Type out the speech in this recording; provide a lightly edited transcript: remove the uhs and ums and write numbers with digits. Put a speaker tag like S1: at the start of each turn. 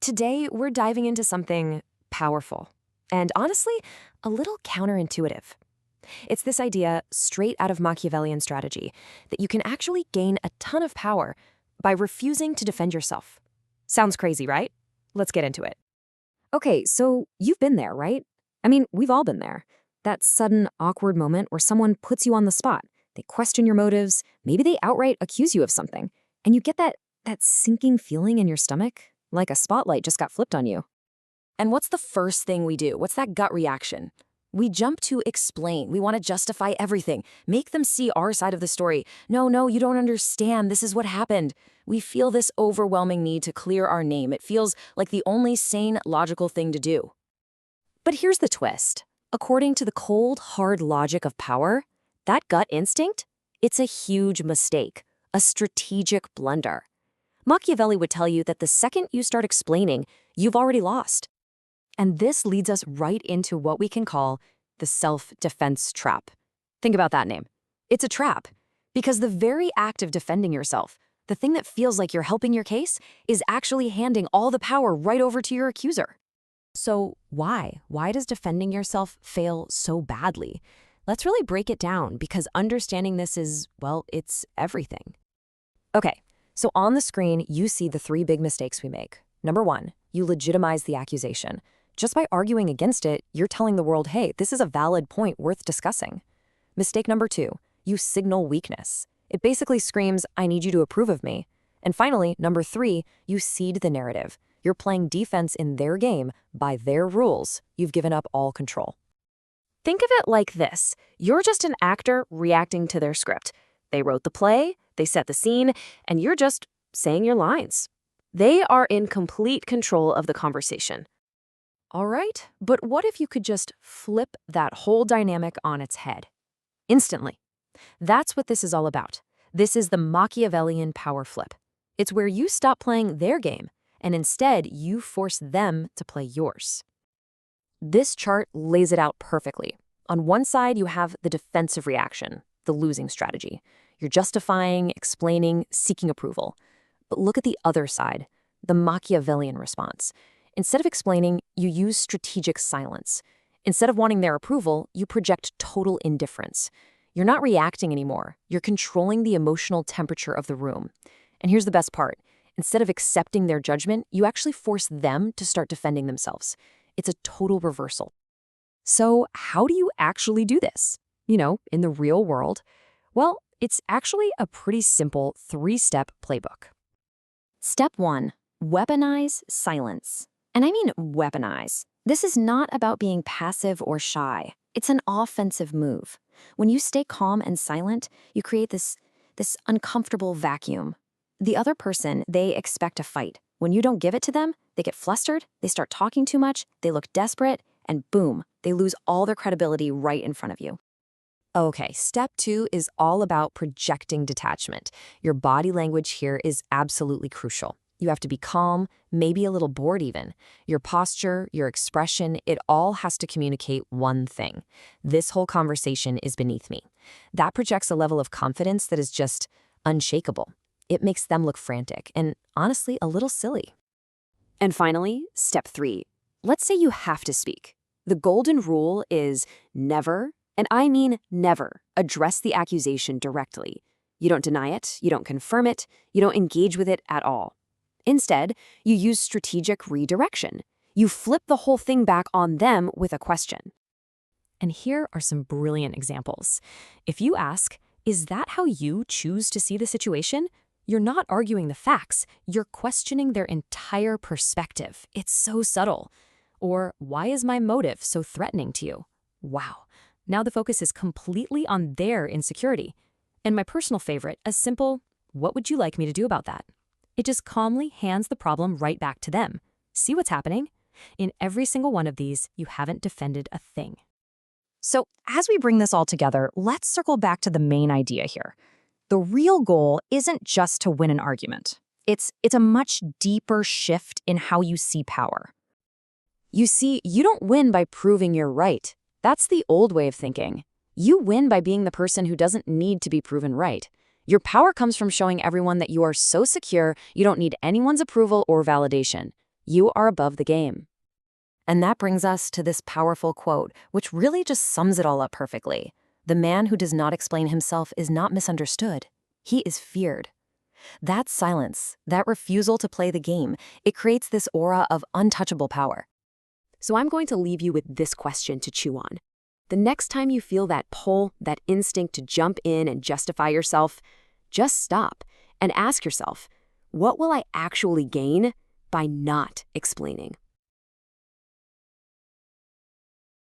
S1: Today, we're diving into something powerful and honestly, a little counterintuitive. It's this idea straight out of Machiavellian strategy that you can actually gain a ton of power by refusing to defend yourself. Sounds crazy, right? Let's get into it. Okay, so you've been there, right? I mean, we've all been there. That sudden, awkward moment where someone puts you on the spot. They question your motives, maybe they outright accuse you of something, and you get that sinking feeling in your stomach, like a spotlight just got flipped on you. And what's the first thing we do? What's that gut reaction? We jump to explain. We want to justify everything, make them see our side of the story. No, you don't understand. This is what happened. We feel this overwhelming need to clear our name. It feels like the only sane, logical thing to do. But here's the twist. According to the cold, hard logic of power, that gut instinct, it's a huge mistake, a strategic blunder. Machiavelli would tell you that the second you start explaining, you've already lost. And this leads us right into what we can call the self-defense trap. Think about that name. It's a trap, because the very act of defending yourself, the thing that feels like you're helping your case, is actually handing all the power right over to your accuser. So why? Why does defending yourself fail so badly? Let's really break it down, because understanding this is, well, it's everything. Okay, so on the screen, you see the three big mistakes we make. Number one, you legitimize the accusation. Just by arguing against it, you're telling the world, hey, this is a valid point worth discussing. Mistake number two, you signal weakness. It basically screams, I need you to approve of me. And finally, number three, you cede the narrative. You're playing defense in their game, by their rules. You've given up all control. Think of it like this. You're just an actor reacting to their script. They wrote the play, they set the scene, and you're just saying your lines. They are in complete control of the conversation. All right, but what if you could just flip that whole dynamic on its head? Instantly. That's what this is all about. This is the Machiavellian power flip. It's where you stop playing their game, and instead you force them to play yours. This chart lays it out perfectly. On one side, you have the defensive reaction, the losing strategy. You're justifying, explaining, seeking approval. But look at the other side, the Machiavellian response. Instead of explaining, you use strategic silence. Instead of wanting their approval, you project total indifference. You're not reacting anymore. You're controlling the emotional temperature of the room. And here's the best part. Instead of accepting their judgment, you actually force them to start defending themselves. It's a total reversal. So how do you actually do this? In the real world? Well, it's actually a pretty simple 3-step playbook. Step 1, weaponize silence. And I mean weaponize. This is not about being passive or shy. It's an offensive move. When you stay calm and silent, you create this uncomfortable vacuum. The other person, they expect a fight. When you don't give it to them, they get flustered, they start talking too much, they look desperate, and boom, they lose all their credibility right in front of you. Okay, step 2 is all about projecting detachment. Your body language here is absolutely crucial. You have to be calm, maybe a little bored even. Your posture, your expression, it all has to communicate one thing. This whole conversation is beneath me. That projects a level of confidence that is just unshakable. It makes them look frantic and, honestly, a little silly. And finally, step 3. Let's say you have to speak. The golden rule is never, and I mean never, address the accusation directly. You don't deny it, you don't confirm it, you don't engage with it at all. Instead, you use strategic redirection. You flip the whole thing back on them with a question. And here are some brilliant examples. If you ask, is that how you choose to see the situation? You're not arguing the facts, you're questioning their entire perspective. It's so subtle. Or, why is my motive so threatening to you? Wow. Now the focus is completely on their insecurity. And my personal favorite, a simple, what would you like me to do about that? It just calmly hands the problem right back to them. See what's happening? In every single one of these, you haven't defended a thing. So as we bring this all together, let's circle back to the main idea here. The real goal isn't just to win an argument. It's a much deeper shift in how you see power. You see, you don't win by proving you're right. That's the old way of thinking. You win by being the person who doesn't need to be proven right. Your power comes from showing everyone that you are so secure you don't need anyone's approval or validation.
S2: You are above the game.
S1: And that brings us to this powerful quote, which really just sums it all up perfectly. The man who does not explain himself is not misunderstood. He is feared. That silence, that refusal to play the game, it creates this aura of untouchable power.
S2: So I'm going to leave you with this question to chew on. The next time you feel that pull, that instinct to jump in and justify yourself, just stop and ask yourself, what will I actually gain by not explaining?